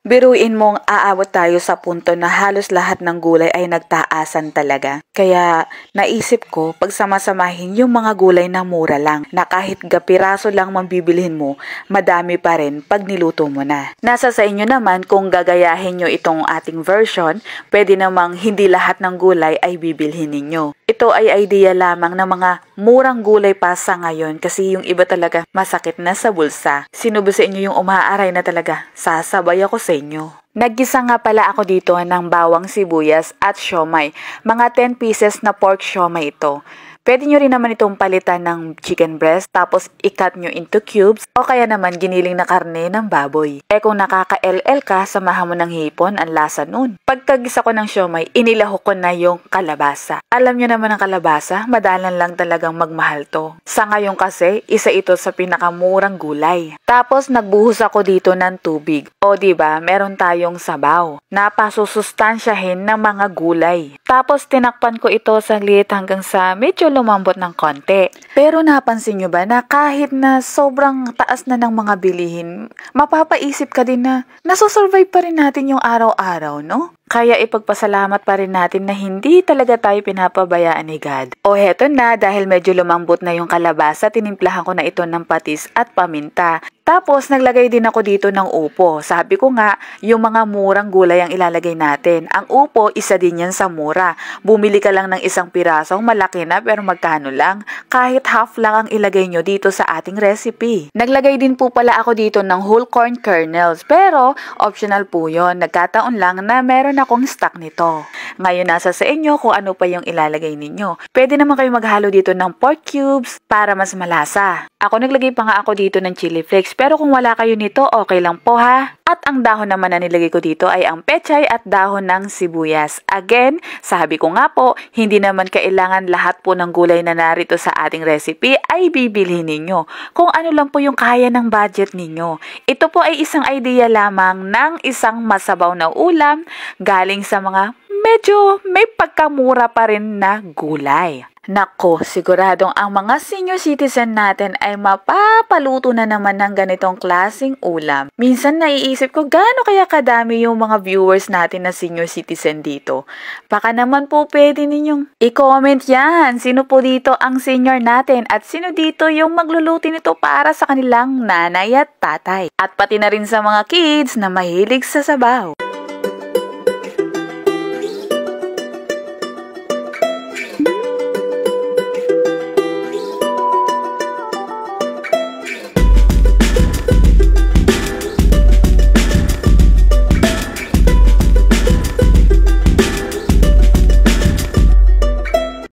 Biruin mong aabot tayo sa punto na halos lahat ng gulay ay nagtaasan talaga. Kaya naisip ko pagsamasamahin yung mga gulay na mura lang na kahit gapiraso lang mabibilhin mo, madami pa rin pag niluto mo na. Nasa sa inyo naman kung gagayahin nyo itong ating version, pwede namang hindi lahat ng gulay ay bibilhin ninyo. Ito ay idea lamang ng mga murang gulay pa sa ngayon kasi yung iba talaga masakit na sa bulsa. Sino ba sa inyo yung umaaray na talaga? Sasabay ako sa inyo. Naggisa nga pala ako dito ng bawang sibuyas at siomay. Mga 10 pieces na pork siomay ito. Pwede nyo rin naman itong palitan ng chicken breast tapos i-cut nyo into cubes o kaya naman giniling na karne ng baboy. Kung nakaka-LL ka, samahan mo ng hipon, ang lasa nun. Pagkagisa ko ng siomay, inilahok ko na yung kalabasa. Alam nyo naman ang kalabasa, madalan lang talagang magmahal to. Sa ngayon kasi, isa ito sa pinakamurang gulay. Tapos nagbuhos ako dito ng tubig. O diba, meron tayong sabaw. Napasusustansyahin ng mga gulay. Tapos tinakpan ko ito saglit hanggang sa medyo lumambot ng konti. Pero napansin nyo ba na kahit na sobrang taas na ng mga bilihin, mapapaisip ka din na nasusurvive pa rin natin yung araw-araw, no? Kaya ipagpasalamat pa rin natin na hindi talaga tayo pinapabayaan ni God. O heto na, dahil medyo lumambot na yung kalabasa, tinimplahan ko na ito ng patis at paminta. Tapos naglagay din ako dito ng upo. Sabi ko nga, yung mga murang gulay ang ilalagay natin. Ang upo, isa din yan sa mura. Bumili ka lang ng isang pirasong malaki na pero magkano lang. Kahit half lang ang ilagay nyo dito sa ating recipe. Naglagay din po pala ako dito ng whole corn kernels. Pero optional po yun. Nagkataon lang na meron akong stock nito. Ngayon nasa sa inyo kung ano pa yung ilalagay ninyo. Pwede naman kayo maghalo dito ng pork cubes para mas malasa. Ako naglagay pa nga ako dito ng chili flakes pero kung wala kayo nito okay lang po ha. At ang dahon naman na nilagay ko dito ay ang pechay at dahon ng sibuyas. Again, sabi ko nga po, hindi naman kailangan lahat po ng gulay na narito sa ating recipe ay bibilhin ninyo. Kung ano lang po yung kaya ng budget ninyo. Ito po ay isang idea lamang ng isang masabaw na ulam galing sa mga medyo may pagkamura pa rin na gulay. Nako, siguradong ang mga senior citizen natin ay mapapaluto na naman ng ganitong klaseng ulam. Minsan naiisip ko gaano kaya kadami yung mga viewers natin na senior citizen dito. Baka naman po pwede ninyong i-comment yan. Sino po dito ang senior natin at sino dito yung magluluto nito para sa kanilang nanay at tatay. At pati na rin sa mga kids na mahilig sa sabaw.